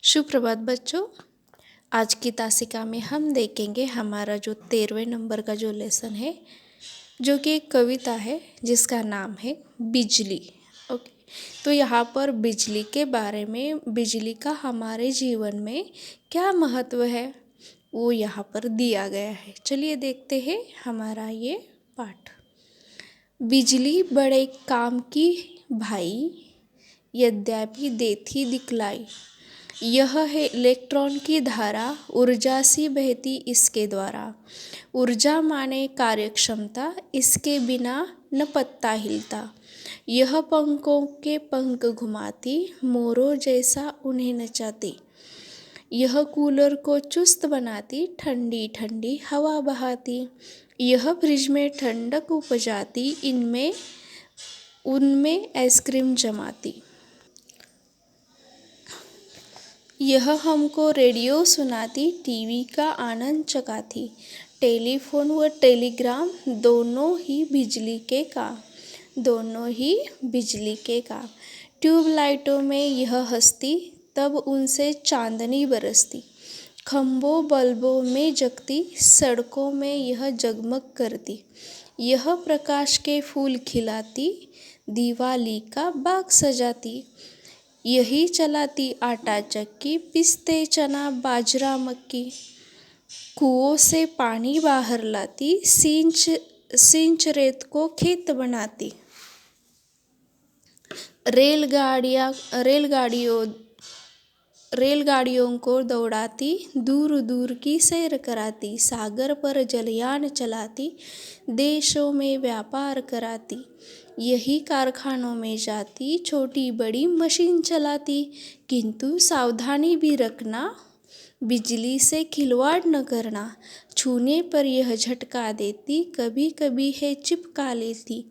सुप्रभात बच्चों। आज की तासिका में हम देखेंगे हमारा जो 13वें नंबर का जो लेसन है, जो कि एक कविता है जिसका नाम है बिजली। ओके, तो यहाँ पर बिजली के बारे में, बिजली का हमारे जीवन में क्या महत्व है वो यहाँ पर दिया गया है। चलिए देखते हैं हमारा ये पाठ। बिजली बड़े काम की भाई, यद्यपि देती दिखलाई। यह है इलेक्ट्रॉन की धारा, ऊर्जा सी बहती इसके द्वारा। ऊर्जा माने कार्यक्षमता, इसके बिना न पत्ता हिलता। यह पंखों के पंख घुमाती, मोरों जैसा उन्हें नचाती। यह कूलर को चुस्त बनाती, ठंडी ठंडी हवा बहाती। यह फ्रिज में ठंडक उपजाती, इनमें उनमें आइसक्रीम जमाती। यह हमको रेडियो सुनाती, टीवी का आनंद चखाती। टेलीफोन व टेलीग्राम दोनों ही बिजली के काम, दोनों ही बिजली के काम। ट्यूबलाइटों में यह हंसती, तब उनसे चांदनी बरसती। खम्भों बल्बों में जगती, सड़कों में यह जगमग करती। यह प्रकाश के फूल खिलाती, दिवाली का बाग सजाती। यही चलाती आटा चक्की, पिसते चना बाजरा मक्की। कुओं से पानी बाहर लाती, सींच रेत को खेत बनाती। रेलगाड़ियों को दौड़ाती, दूर दूर की सैर कराती। सागर पर जलयान चलाती, देशों में व्यापार कराती। यही कारखानों में जाती, छोटी बड़ी मशीन चलाती। किंतु सावधानी भी रखना, बिजली से खिलवाड़ न करना। छूने पर यह झटका देती, कभी कभी है चिपका लेती।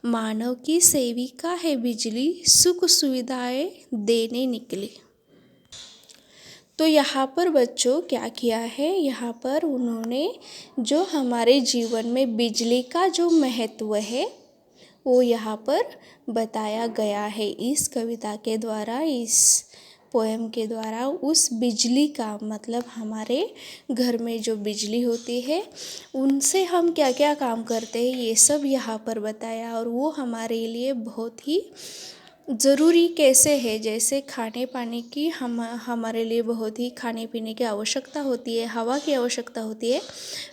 मानव की सेविका है बिजली, सुख सुविधाएं देने निकली। तो यहाँ पर बच्चों क्या किया है, यहाँ पर उन्होंने जो हमारे जीवन में बिजली का जो महत्व है वो यहाँ पर बताया गया है इस कविता के द्वारा, इस पोएम के द्वारा। उस बिजली का मतलब हमारे घर में जो बिजली होती है उनसे हम क्या क्या काम करते हैं ये सब यहाँ पर बताया। और वो हमारे लिए बहुत ही ज़रूरी कैसे है, जैसे खाने पाने की हमारे लिए बहुत ही खाने पीने की आवश्यकता होती है, हवा की आवश्यकता होती है,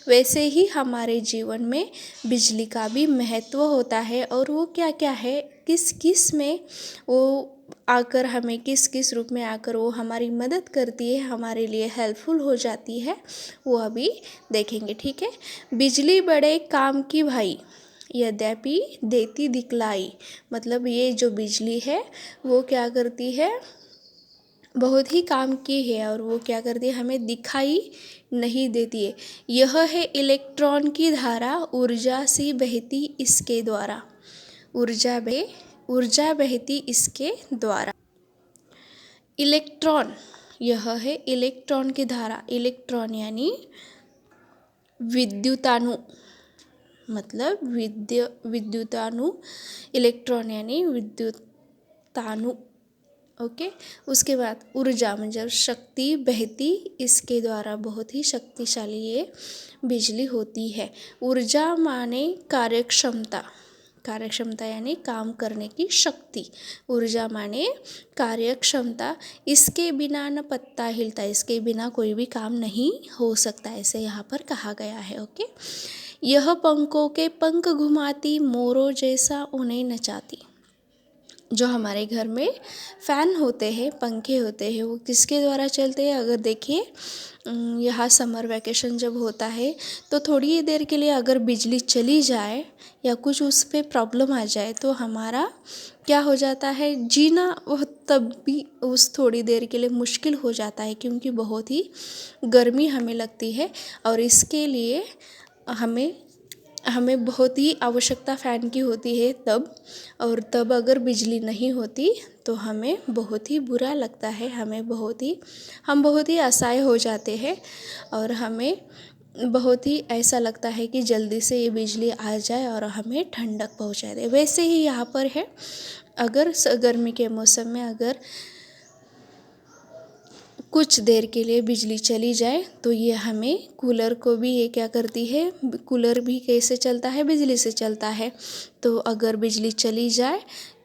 वैसे ही हमारे जीवन में बिजली का भी महत्व होता है। और वो क्या क्या है, किस किस में वो आकर हमें किस किस रूप में आकर वो हमारी मदद करती है, हमारे लिए हेल्पफुल हो जाती है, वो अभी देखेंगे। ठीक है। बिजली बड़े काम की भाई, यद्यपि देती दिखलाई। मतलब ये जो बिजली है वो क्या करती है, बहुत ही काम की है और वो क्या करती है, हमें दिखाई नहीं देती है। यह है इलेक्ट्रॉन की धारा, ऊर्जा सी बहती इसके द्वारा। ऊर्जा बहती इसके द्वारा। इलेक्ट्रॉन, यह है इलेक्ट्रॉन की धारा। इलेक्ट्रॉन यानी विद्युताणु, मतलब विद्युताणु। इलेक्ट्रॉन यानी विद्युताणु। ओके। उसके बाद ऊर्जा मतलब शक्ति बहती इसके द्वारा, बहुत ही शक्तिशाली ये बिजली होती है। ऊर्जा माने कार्यक्षमता, कार्यक्षमता यानी काम करने की शक्ति। ऊर्जा माने कार्यक्षमता, इसके बिना न पत्ता हिलता, इसके बिना कोई भी काम नहीं हो सकता, ऐसे यहाँ पर कहा गया है। ओके। यह पंखों के पंख घुमाती, मोरों जैसा उन्हें नचाती। जो हमारे घर में फ़ैन होते हैं, पंखे होते हैं, वो किसके द्वारा चलते हैं, अगर देखिए यहाँ समर वैकेशन जब होता है तो थोड़ी देर के लिए अगर बिजली चली जाए या कुछ उस पर प्रॉब्लम आ जाए तो हमारा क्या हो जाता है, जीना वह तब भी उस थोड़ी देर के लिए मुश्किल हो जाता है, क्योंकि बहुत ही गर्मी हमें लगती है और इसके लिए हमें बहुत ही आवश्यकता फ़ैन की होती है तब। और तब अगर बिजली नहीं होती तो हमें बहुत ही बुरा लगता है, हम बहुत ही असहाय हो जाते हैं और हमें बहुत ही ऐसा लगता है कि जल्दी से ये बिजली आ जाए और हमें ठंडक पहुंचा दे। वैसे ही यहाँ पर है, अगर गर्मी के मौसम में अगर कुछ देर के लिए बिजली चली जाए तो ये हमें कूलर को भी ये क्या करती है, कूलर भी कैसे चलता है, बिजली से चलता है। तो अगर बिजली चली जाए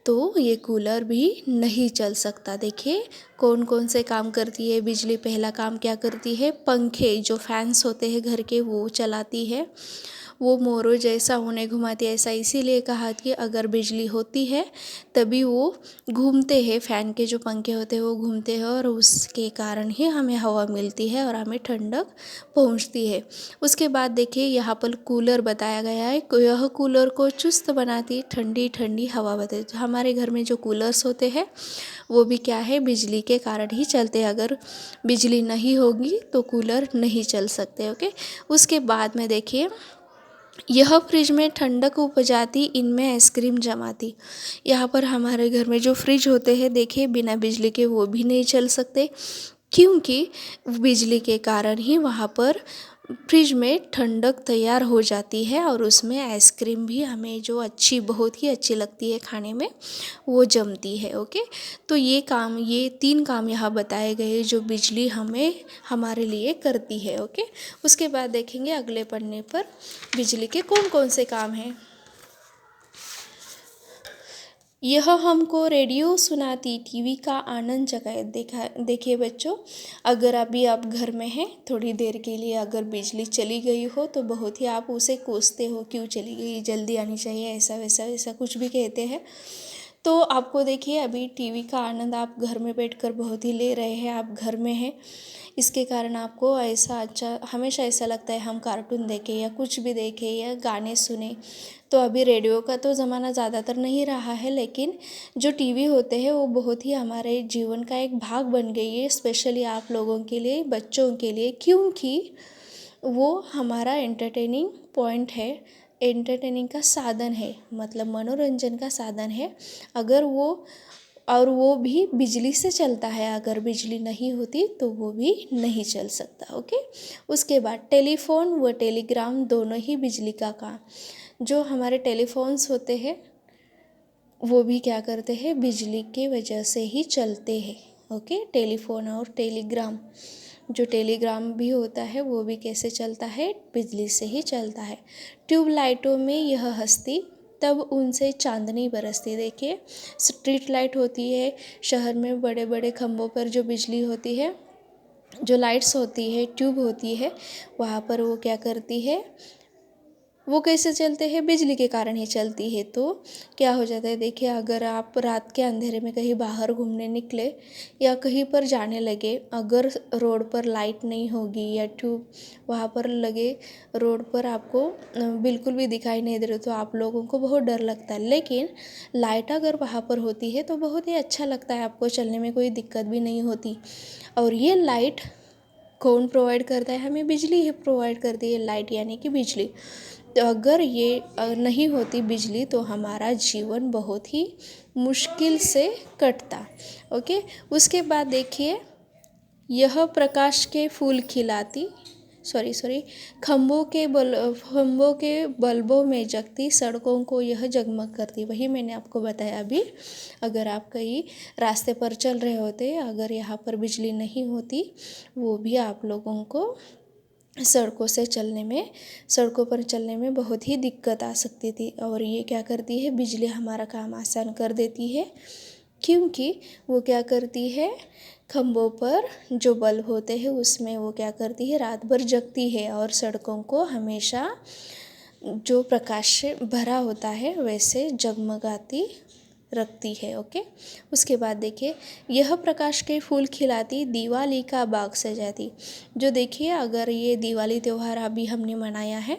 तो ये कूलर भी नहीं चल सकता। देखिए कौन कौन से काम करती है बिजली। पहला काम क्या करती है, पंखे जो फैंस होते हैं घर के वो चलाती है। वो मोरों जैसा उन्हें घुमाती है। ऐसा इसीलिए कहा कि अगर बिजली होती है तभी वो घूमते हैं, फ़ैन के जो पंखे होते हैं वो घूमते हैं और उसके कारण ही हमें हवा मिलती है और हमें ठंडक पहुंचती है। उसके बाद देखिए यहाँ पर कूलर बताया गया है। यह कूलर को चुस्त बनाती ठंडी ठंडी हवा बताती। तो हमारे घर में जो कूलर्स होते हैं वो भी क्या है, बिजली के कारण ही चलते हैं। अगर बिजली नहीं होगी तो कूलर नहीं चल सकते। ओके, उसके बाद में देखिए यह फ्रिज में ठंडक उपजाती, इनमें आइसक्रीम जमाती। यहाँ पर हमारे घर में जो फ्रिज होते हैं देखिए बिना बिजली के वो भी नहीं चल सकते, क्योंकि बिजली के कारण ही वहाँ पर फ्रिज में ठंडक तैयार हो जाती है और उसमें आइसक्रीम भी हमें जो अच्छी, बहुत ही अच्छी लगती है खाने में, वो जमती है। ओके, तो ये काम, ये 3 काम यहाँ बताए गए जो बिजली हमें हमारे लिए करती है। ओके, उसके बाद देखेंगे अगले पन्ने पर बिजली के कौन कौन से काम हैं। यह हमको रेडियो सुनाती, टीवी का आनंद जगाए। देखिए बच्चों, अगर अभी आप घर में हैं, थोड़ी देर के लिए अगर बिजली चली गई हो तो बहुत ही आप उसे कोसते हो, क्यों चली गई, जल्दी आनी चाहिए, ऐसा वैसा ऐसा कुछ भी कहते हैं। तो आपको देखिए अभी टीवी का आनंद आप घर में बैठकर बहुत ही ले रहे हैं, आप घर में हैं, इसके कारण आपको ऐसा अच्छा, हमेशा ऐसा लगता है हम कार्टून देखें या कुछ भी देखें या गाने सुने। तो अभी रेडियो का तो ज़माना ज़्यादातर नहीं रहा है, लेकिन जो टीवी होते हैं वो बहुत ही हमारे जीवन का एक भाग बन गई है, स्पेशली आप लोगों के लिए, बच्चों के लिए, क्योंकि वो हमारा एंटरटेनिंग पॉइंट है, एंटरटेनिंग का साधन है, मतलब मनोरंजन का साधन है। अगर वो भी बिजली से चलता है, अगर बिजली नहीं होती तो वो भी नहीं चल सकता। ओके, उसके बाद टेलीफोन व टेलीग्राम दोनों ही बिजली का काम। जो हमारे टेलीफोन्स होते हैं वो भी क्या करते हैं, बिजली की वजह से ही चलते हैं। ओके, टेलीफोन और टेलीग्राम, जो टेलीग्राम भी होता है वो भी कैसे चलता है, बिजली से ही चलता है। ट्यूबलाइटों में यह हस्ती, तब उनसे चांदनी बरसती। देखिए स्ट्रीट लाइट होती है शहर में, बड़े बड़े खंभों पर जो बिजली होती है, जो लाइट्स होती है, ट्यूब होती है, वहाँ पर वो क्या करती है, वो कैसे चलते हैं, बिजली के कारण ही चलती है। तो क्या हो जाता है, देखिए अगर आप रात के अंधेरे में कहीं बाहर घूमने निकले या कहीं पर जाने लगे, अगर रोड पर लाइट नहीं होगी या ट्यूब वहाँ पर लगे, रोड पर आपको बिल्कुल भी दिखाई नहीं दे रहे, तो आप लोगों को बहुत डर लगता है। लेकिन लाइट अगर वहाँ पर होती है तो बहुत ही अच्छा लगता है, आपको चलने में कोई दिक्कत भी नहीं होती। और ये लाइट कौन प्रोवाइड करता है, हमें बिजली ही प्रोवाइड करती है, लाइट यानी कि बिजली। तो अगर ये नहीं होती बिजली तो हमारा जीवन बहुत ही मुश्किल से कटता। ओके, उसके बाद देखिए यह प्रकाश के फूल खिलाती, सॉरी खम्भों के बल्बों में जगती, सड़कों को यह जगमग करती। वही मैंने आपको बताया अभी, अगर आप कहीं रास्ते पर चल रहे होते, अगर यहाँ पर बिजली नहीं होती, वो भी आप लोगों को सड़कों पर चलने में बहुत ही दिक्कत आ सकती थी। और ये क्या करती है, बिजली हमारा काम आसान कर देती है, क्योंकि वो क्या करती है, खंभों पर जो बल्ब होते हैं उसमें वो क्या करती है, रात भर जगती है और सड़कों को हमेशा जो प्रकाश से भरा होता है वैसे जगमगाती रखती है। ओके, उसके बाद देखिए यह प्रकाश के फूल खिलाती, दिवाली का बाग सजाती। जो देखिए अगर ये दिवाली त्यौहार अभी हमने मनाया है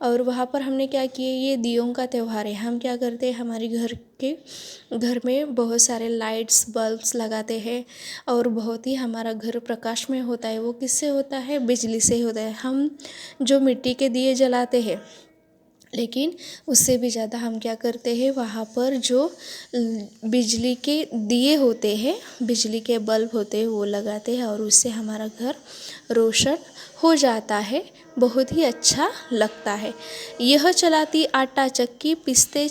और वहाँ पर हमने क्या किए, ये दियों का त्यौहार है, हम क्या करते हैं, हमारे घर में बहुत सारे लाइट्स बल्ब्स लगाते हैं और बहुत ही हमारा घर प्रकाश में होता है। वो किससे होता है, बिजली से होता है। हम जो मिट्टी के दिए जलाते हैं, लेकिन उससे भी ज़्यादा हम क्या करते हैं, वहाँ पर जो बिजली के दिए होते हैं, बिजली के बल्ब होते हैं, वो लगाते हैं और उससे हमारा घर रोशन हो जाता है, बहुत ही अच्छा लगता है। यह चलाती आटा चक्की, पिसते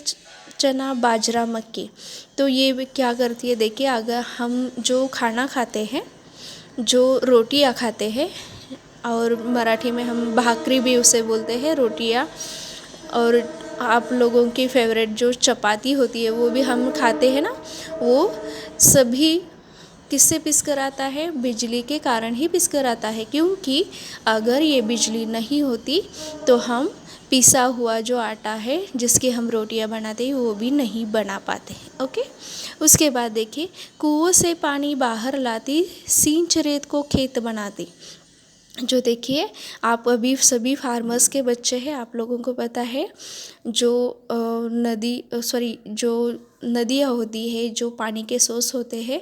चना बाजरा मक्की। तो ये क्या करती है, देखिए अगर हम जो खाना खाते हैं जो रोटियां खाते हैं, और मराठी में हम भाकरी भी उसे बोलते हैं, रोटियां। और आप लोगों की फेवरेट जो चपाती होती है वो भी हम खाते हैं ना, वो सभी किससे पिस कर आता है? बिजली के कारण ही पिस कर आता है, क्योंकि अगर ये बिजली नहीं होती तो हम पिसा हुआ जो आटा है जिसके हम रोटियां बनाते हैं वो भी नहीं बना पाते। ओके। उसके बाद देखिए, कुओं से पानी बाहर लाती, सींच रेत को खेत बनाती। जो देखिए, आप अभी सभी फार्मर्स के बच्चे हैं, आप लोगों को पता है जो जो नदियाँ होती है, जो पानी के सोर्स होते हैं,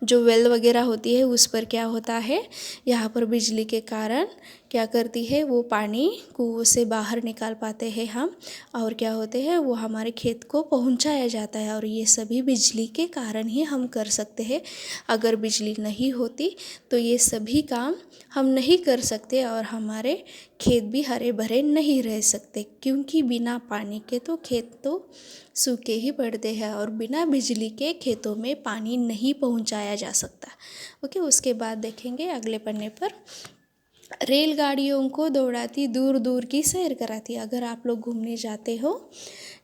जो वेल वगैरह होती है, उस पर क्या होता है, यहाँ पर बिजली के कारण क्या करती है, वो पानी कुओं से बाहर निकाल पाते हैं हम, और क्या होते हैं, वो हमारे खेत को पहुँचाया जाता है। और ये सभी बिजली के कारण ही हम कर सकते हैं। अगर बिजली नहीं होती तो ये सभी काम हम नहीं कर सकते और हमारे खेत भी हरे भरे नहीं रह सकते, क्योंकि बिना पानी के तो खेत तो सूखे ही पड़ते हैं और बिना बिजली के खेतों में पानी नहीं पहुंचाया जा सकता। ओके। उसके बाद देखेंगे अगले पन्ने पर, रेलगाड़ियों को दौड़ाती, दूर दूर की सैर कराती। अगर आप लोग घूमने जाते हो,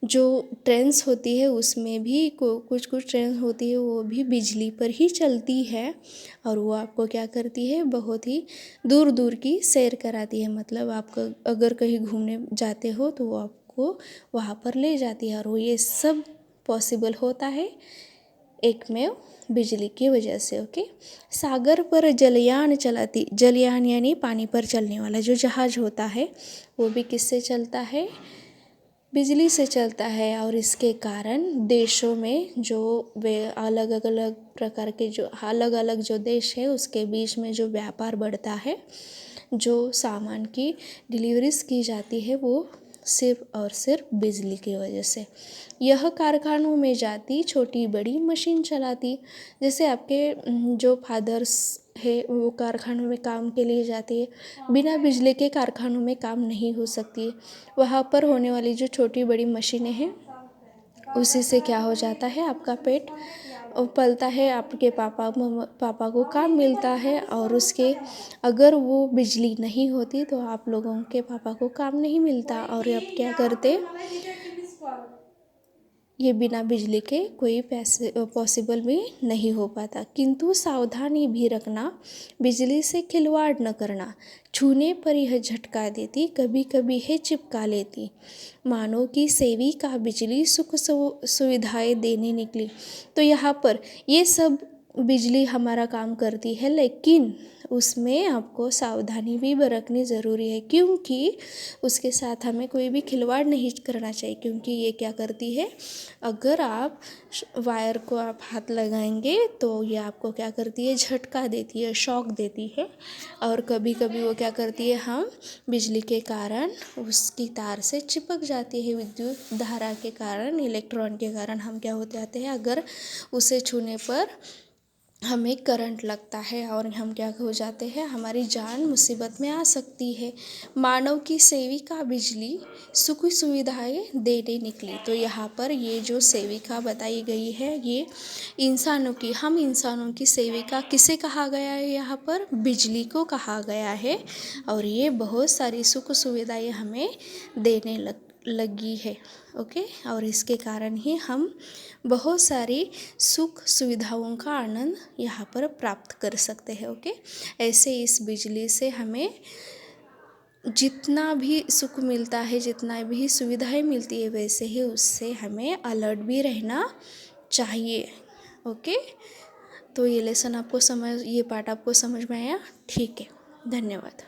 जो ट्रेन्स होती है उसमें भी कुछ कुछ ट्रेन होती है वो भी बिजली पर ही चलती है, और वो आपको क्या करती है, बहुत ही दूर दूर की सैर कराती है। मतलब आप अगर कहीं घूमने जाते हो तो वो आपको वहाँ पर ले जाती है, और वो ये सब पॉसिबल होता है एकमेव बिजली की वजह से। ओके। सागर पर जलयान चलाती। जलयान यानी पानी पर चलने वाला जो जहाज होता है, वो भी किससे चलता है? बिजली से चलता है। और इसके कारण देशों में जो वे अलग अलग प्रकार के जो अलग अलग जो देश है उसके बीच में जो व्यापार बढ़ता है, जो सामान की डिलीवरीज की जाती है, वो सिर्फ और सिर्फ बिजली की वजह से। यह कारखानों में जाती, छोटी बड़ी मशीन चलाती। जैसे आपके जो फादर्स है वो कारखानों में काम के लिए जाती है, बिना बिजली के कारखानों में काम नहीं हो सकती है। वहाँ पर होने वाली जो छोटी बड़ी मशीनें हैं उसी से क्या हो जाता है, आपका पेट पलता है, आपके पापा को काम मिलता है। और उसके अगर वो बिजली नहीं होती तो आप लोगों के पापा को काम नहीं मिलता, और अब क्या करते, ये बिना बिजली के कोई पैसे पॉसिबल भी नहीं हो पाता। किंतु सावधानी भी रखना, बिजली से खिलवाड़ न करना, छूने पर यह झटका देती, कभी कभी है चिपका लेती। मानो कि सेविका बिजली सुख सुविधाएं देने निकली। तो यहाँ पर ये सब बिजली हमारा काम करती है, लेकिन उसमें आपको सावधानी भी बरतनी ज़रूरी है, क्योंकि उसके साथ हमें कोई भी खिलवाड़ नहीं करना चाहिए। क्योंकि ये क्या करती है, अगर आप वायर को आप हाथ लगाएंगे तो ये आपको क्या करती है, झटका देती है, शॉक देती है। और कभी कभी वो क्या करती है, हम बिजली के कारण उसकी तार से चिपक जाती है, विद्युत धारा के कारण, इलेक्ट्रॉन के कारण हम क्या हो जाते हैं, अगर उसे छूने पर हमें करंट लगता है और हम क्या हो जाते हैं, हमारी जान मुसीबत में आ सकती है। मानव की सेविका बिजली सुख सुविधाएं देने निकली। तो यहाँ पर ये जो सेविका बताई गई है, ये इंसानों की, हम इंसानों की सेविका किसे कहा गया है, यहाँ पर बिजली को कहा गया है। और ये बहुत सारी सुख सुविधाएं हमें देने लगी है। ओके। और इसके कारण ही हम बहुत सारी सुख सुविधाओं का आनंद यहाँ पर प्राप्त कर सकते हैं। ओके। ऐसे इस बिजली से हमें जितना भी सुख मिलता है, जितना भी सुविधाएं मिलती है, वैसे ही उससे हमें अलर्ट भी रहना चाहिए। ओके। तो ये लेसन आपको ये पार्ट आपको समझ में आया? ठीक है, धन्यवाद।